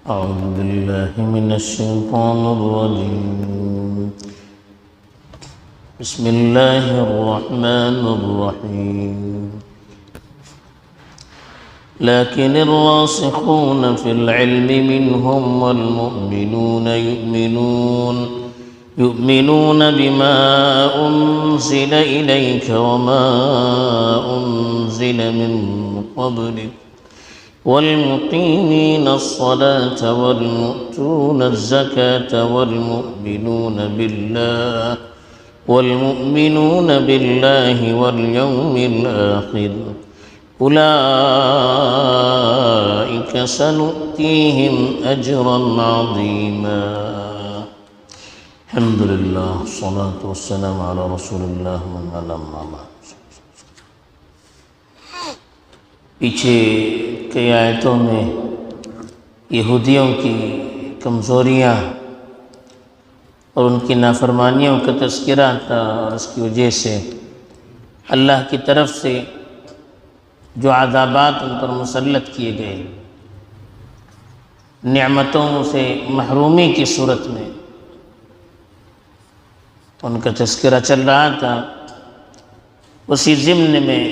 أعوذ بالله من الشيطان الرجيم. بسم الله الرحمن الرحيم. لكن الراسخون في العلم منهم والمؤمنون يؤمنون بما أنزل إليك وما أنزل من قبلك والمقيمين الصلاة والمؤتون الزكاة والمؤمنون بالله واليوم الآخر أولئك سنؤتيهم أجرا عظيما. الحمد لله والصلاة والسلام على رسول الله من علم. پیچھے کئی آیتوں میں یہودیوں کی کمزوریاں اور ان کی نافرمانیوں کا تذکرہ تھا، اور اس کی وجہ سے اللہ کی طرف سے جو عذابات ان پر مسلط کیے گئے، نعمتوں سے محرومی کی صورت میں ان کا تذکرہ چل رہا تھا. اسی ضمن میں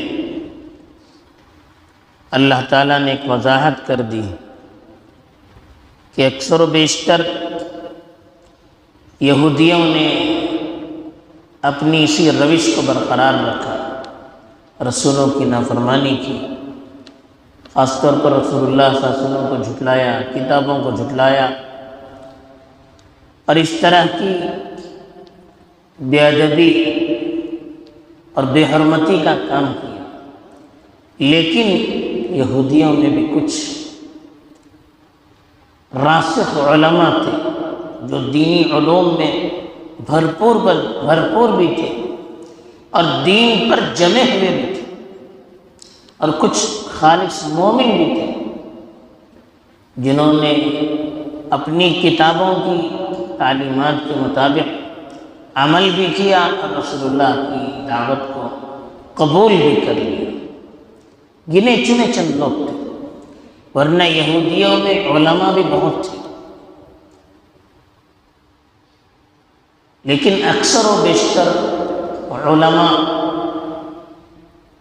اللہ تعالیٰ نے ایک وضاحت کر دی کہ اکثر و بیشتر یہودیوں نے اپنی اسی روش کو برقرار رکھا، رسولوں کی نافرمانی کی، خاص طور پر رسول اللہ صلی اللہ علیہ وسلم کو جھٹلایا، کتابوں کو جھٹلایا، اور اس طرح کی بے ادبی اور بے حرمتی کا کام کیا. لیکن یہودیوں میں بھی کچھ راسخ علماء تھے جو دینی علوم میں بھرپور بھی تھے اور دین پر جمے ہوئے بھی تھے، اور کچھ خالص مومن بھی تھے جنہوں نے اپنی کتابوں کی تعلیمات کے مطابق عمل بھی کیا اور رسول اللہ کی دعوت کو قبول بھی کر لیا. گنے چنے چند لوگ تھے، ورنہ یہودیوں میں علماء بھی بہت تھے. لیکن اکثر و بیشتر علماء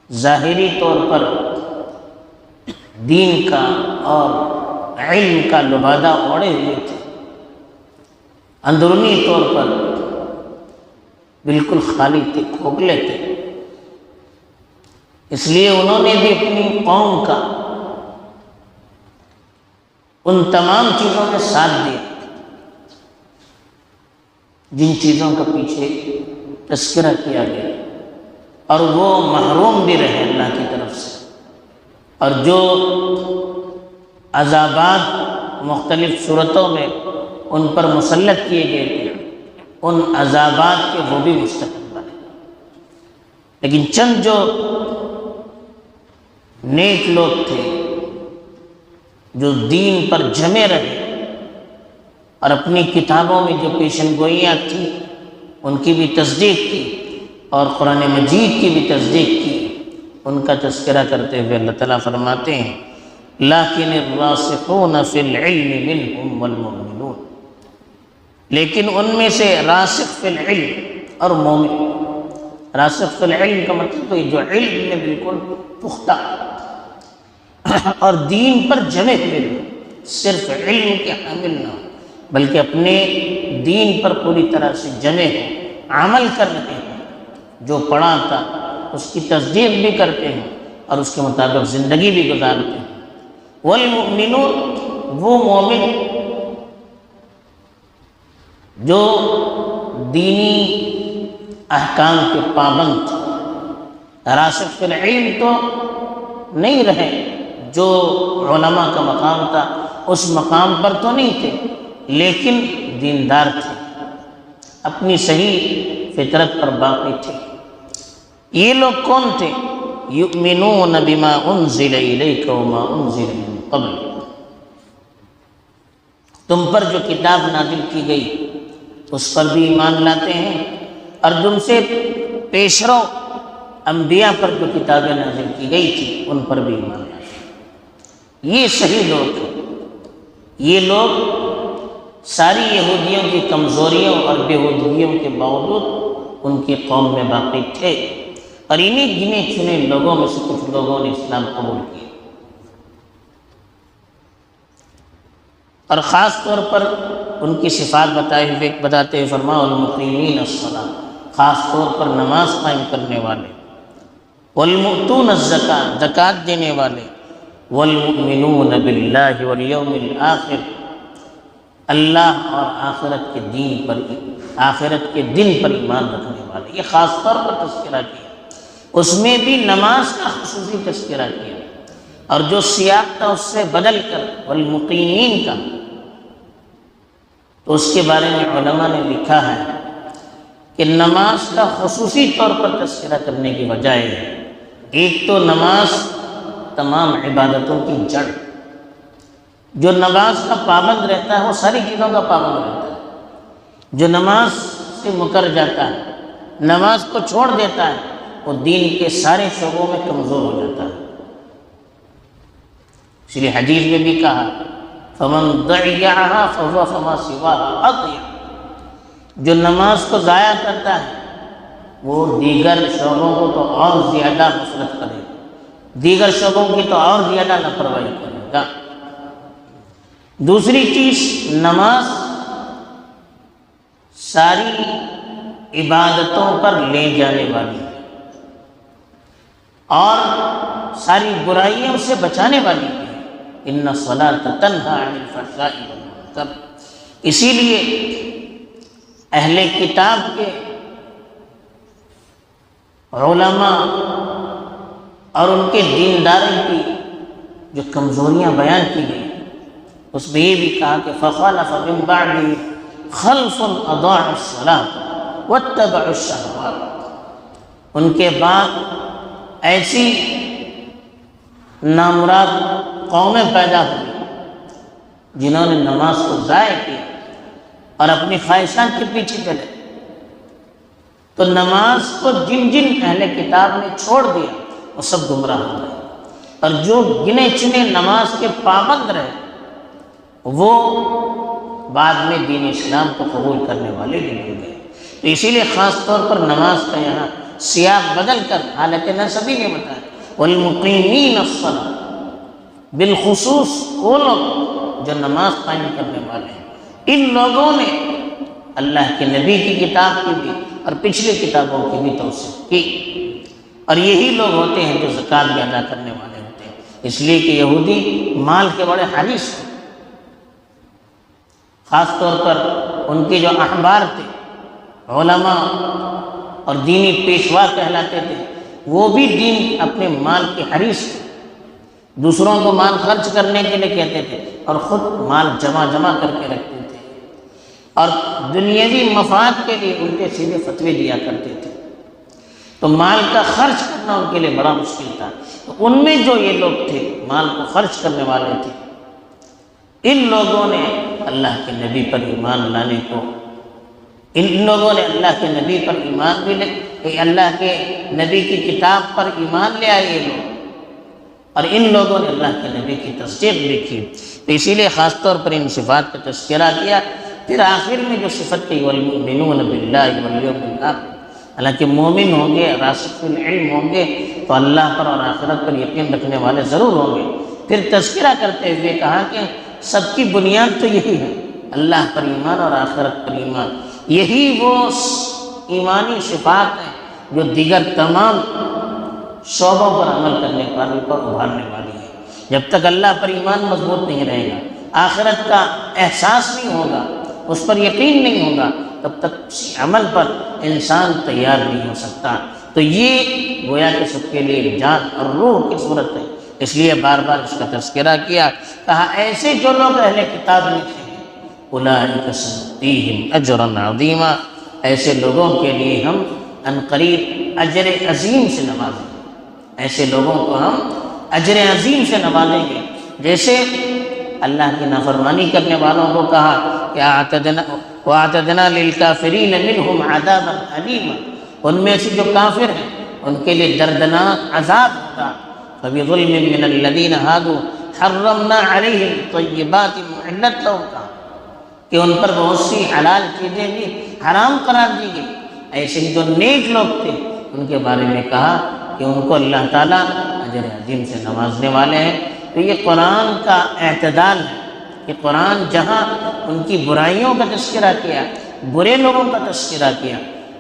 ظاہری طور پر دین کا اور علم کا لبادہ اوڑھے ہوئے تھے، اندرونی طور پر بالکل خالی تھے، کھوکھلے تھے. اس لیے انہوں نے بھی اپنی قوم کا ان تمام چیزوں میں ساتھ دیا جن چیزوں کا پیچھے تذکرہ کیا گیا، اور وہ محروم بھی رہے اللہ کی طرف سے. اور جو عذابات مختلف صورتوں میں ان پر مسلط کیے گئے تھے، ان عذابات کے وہ بھی مستحق بنے. لیکن چند جو نیک لوگ تھے جو دین پر جمے رہے اور اپنی کتابوں میں جو پیشن گوئیاں تھیں ان کی بھی تصدیق کی اور قرآن مجید کی بھی تصدیق کی، ان کا تذکرہ کرتے ہوئے اللہ تعالیٰ فرماتے ہیں لیکن الراسخون فی العلم منہم والمؤمنون، لیکن ان میں سے راسخ فی العلم اور مومن. راسخ فی العلم کا مطلب ہے جو علم میں بالکل پختہ اور دین پر جمے ہوئے، صرف علم کے حامل نہ ہو بلکہ اپنے دین پر پوری طرح سے جمے ہوں، عمل کر رہے ہیں، جو پڑھا تھا اس کی تصدیق بھی کرتے ہیں اور اس کے مطابق زندگی بھی گزارتے ہیں. والمؤمنون، وہ مومن جو دینی احکام کے پابند تھے. راسخ فی العلم تو نہیں رہے، جو علماء کا مقام تھا اس مقام پر تو نہیں تھے، لیکن دیندار تھے، اپنی صحیح فطرت پر باقی تھے. یہ لوگ کون تھے؟ یؤمنون بما انزل الیک وما انزل من قبل، تم پر جو کتاب نازل کی گئی اس پر بھی ایمان لاتے ہیں، اور تم سے پیشرو انبیاء پر جو کتابیں نازل کی گئی تھی ان پر بھی ایمان لاتے ہیں. یہ صحیح لوگ ہیں یہ لوگ ساری یہودیوں کی کمزوریوں اور بےہودگیوں کے باوجود ان کی قوم میں باقی تھے، اور انہیں گنے چنے لوگوں میں سے کچھ لوگوں نے اسلام قبول کیا۔ اور خاص طور پر ان کی صفات بتاتے ہوئے فرمایا والمقیمین الصلاۃ، خاص طور پر نماز قائم کرنے والے، والمؤتون الزکاۃ، زکوٰۃ دینے والے، والمؤمنون باللہ والیوم الآخر، اللہ اور آخرت کے دن پر ایمان رکھنے والے۔ یہ خاص طور پر تذکرہ کیا، اس میں بھی نماز کا خصوصی تذکرہ کیا، اور جو سیاق تھا اس سے بدل کر والمقیمین کا، تو اس کے بارے میں علماء نے لکھا ہے کہ نماز کا خصوصی طور پر تذکرہ کرنے کی وجہ ہے، ایک تو نماز تمام عبادتوں کی جڑ، جو نماز کا پابند رہتا ہے وہ ساری چیزوں کا پابند رہتا ہے، جو نماز سے مکر جاتا ہے، نماز کو چھوڑ دیتا ہے، وہ دین کے سارے شعبوں میں کمزور ہو جاتا ہے۔ اس لیے حدیث میں بھی کہا فَمَنْ ضَيَّعَهَا فَهُوَ فَمَا سِوَاهَا أَضْيَعُ، جو نماز کو ضائع کرتا ہے وہ دیگر شعبوں کو تو اور زیادہ غفلت کرے گا، دیگر شعبوں کی تو اور زیادہ لاپرواہی کرے گا۔ دوسری چیز، نماز ساری عبادتوں پر لے جانے والی ہے اور ساری برائیوں سے بچانے والی ہے۔ ان الصلاۃ تنہی عن الفحشاء والمنکر، اسی لیے اہل کتاب کے علماء اور ان کے دینداروں کی جو کمزوریاں بیان کی گئی، اس میں یہ بھی کہا کہ فخلف من بعدهم خلف اضاعوا الصلاۃ واتبعوا الشہوات، ان کے بعد ایسی نامراد قومیں پیدا ہوئی جنہوں نے نماز کو ضائع کیا اور اپنی خواہشات کے پیچھے چلے۔ تو نماز کو جن جن اہل کتاب نے چھوڑ دیا وہ سب گمراہ ہو گئے، اور جو گنے چنے نماز کے پابند رہے وہ بعد میں دین اسلام کو قبول کرنے والے بھی مل گئے۔ تو اسی لیے خاص طور پر نماز کا یہاں سیاق بدل کر حالت نصبی نے بتایا والمقیمین الصلاۃ، بالخصوص وہ لوگ جو نماز قائم کرنے والے ہیں۔ ان لوگوں نے اللہ کے نبی کی کتاب کی بھی اور پچھلی کتابوں کی بھی توثیق کی، اور یہی لوگ ہوتے ہیں جو زکوٰۃ بھی ادا کرنے والے ہوتے ہیں، اس لیے کہ یہودی مال کے بڑے حریص تھے۔ خاص طور پر ان کے جو احبار تھے، علماء اور دینی پیشوا کہلاتے تھے، وہ بھی دین اپنے مال کے حریص تھے، دوسروں کو مال خرچ کرنے کے لیے کہتے تھے اور خود مال جمع کر کے رکھتے تھے، اور دنیاوی مفاد کے لیے الٹے سیدھے فتوے دیا کرتے تھے۔ تو مال کا خرچ کرنا ان کے لیے بڑا مشکل تھا۔ تو ان میں جو یہ لوگ تھے مال کو خرچ کرنے والے تھے، ان لوگوں نے اللہ کے نبی پر ایمان لانے کو، ان لوگوں نے اللہ کے نبی پر ایمان بھی لے، اللہ کے نبی کی کتاب پر ایمان لے آئے یہ لوگ، اور ان لوگوں نے اللہ کے نبی کی تصدیق بھی کی۔ تو اسی لیے خاص طور پر ان صفات کا تذکرہ کیا۔ پھر آخر میں جو صفت کی والمؤمنون باللہ والیوم الآخر، حالانکہ مومن ہوں گے، راسخ العلم ہوں گے تو اللہ پر اور آخرت پر یقین رکھنے والے ضرور ہوں گے۔ پھر تذکرہ کرتے ہوئے کہا کہ سب کی بنیاد تو یہی ہے، اللہ پر ایمان اور آخرت پر ایمان، یہی وہ ایمانی صفات ہیں جو دیگر تمام شعبوں پر عمل کرنے والوں پر ابھارنے والی ہے۔ جب تک اللہ پر ایمان مضبوط نہیں رہے گا، آخرت کا احساس نہیں ہوگا، اس پر یقین نہیں ہوگا، تب تک اسی عمل پر انسان تیار نہیں ہو سکتا۔ تو یہ گویا کہ سب کے لیے جان اور روح کی صورت ہے، اس لیے بار بار اس کا تذکرہ کیا۔ کہا ایسے جو لوگ اہل کتاب میں تھے اولئک سنؤتیہم اجرا عظیما، ایسے لوگوں کے لیے ہم عنقریب اجر عظیم سے نوازیں گے، ایسے لوگوں کو ہم اجر عظیم سے نوازیں گے۔ جیسے اللہ کی نافرمانی کرنے والوں کو کہا کہ وَأَعْتَدْنَا لِلْكَافِرِينَ مِنْهُمْ عَذَابًا أَلِيمًا، ان میں سے جو کافر ہیں ان کے لیے دردناک عذاب ہوگا۔ فَبِظُلْمٍ مِّنَ الَّذِينَ هَادُوا حرمنا علیہم طیبات احلت لہم کا، کہ ان پر بہت سی حلال چیزیں بھی حرام قرار دی گئی۔ ایسے ہی جو نیک لوگ تھے ان کے بارے میں کہا کہ ان کو اللہ تعالیٰ اجر عظیم سے نوازنے والے ہیں۔ تو یہ قرآن کا اعتدال ہے کہ قرآن جہاں ان کی برائیوں کا تذکرہ کیا، برے لوگوں کا تذکرہ کیا،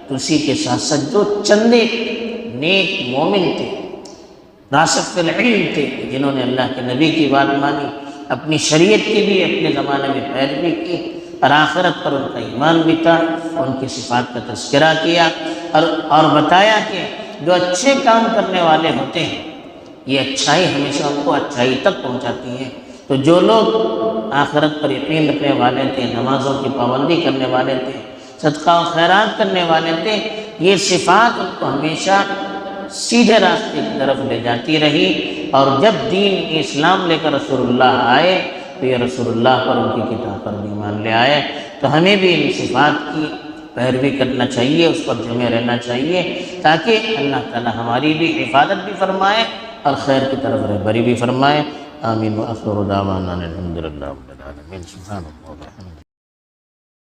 تو اسی کے ساتھ ساتھ جو چندے نیک مومن تھے، راسخ فی العلم تھے، جنہوں نے اللہ کے نبی کی بات مانی، اپنی شریعت کی بھی اپنے زمانے میں پیروی کی، اور آخرت پر ان کا ایمان بھی تھا، ان کی صفات کا تذکرہ کیا، اور بتایا کہ جو اچھے کام کرنے والے ہوتے ہیں یہ اچھائی ہمیشہ ان کو اچھائی تک پہنچاتی ہے۔ تو جو لوگ آخرت پر یقین رکھنے والے تھے، نمازوں کی پابندی کرنے والے تھے، صدقہ و خیرات کرنے والے تھے، یہ صفات ان کو ہمیشہ سیدھے راستے کی طرف لے جاتی رہی۔ اور جب دین اسلام لے کر رسول اللہ آئے تو یہ رسول اللہ پر، ان کی کتاب پر بھی ایمان لے آئے۔ تو ہمیں بھی ان صفات کی پیروی کرنا چاہیے، اس پر جمے رہنا چاہیے، تاکہ اللہ تعالی ہماری بھی حفاظت بھی فرمائے اور خیر کی طرف رہبری بھی فرمائے۔ آمین وآخر دعوانا الحمدللہ رب العالمین۔ سبحان اللہ۔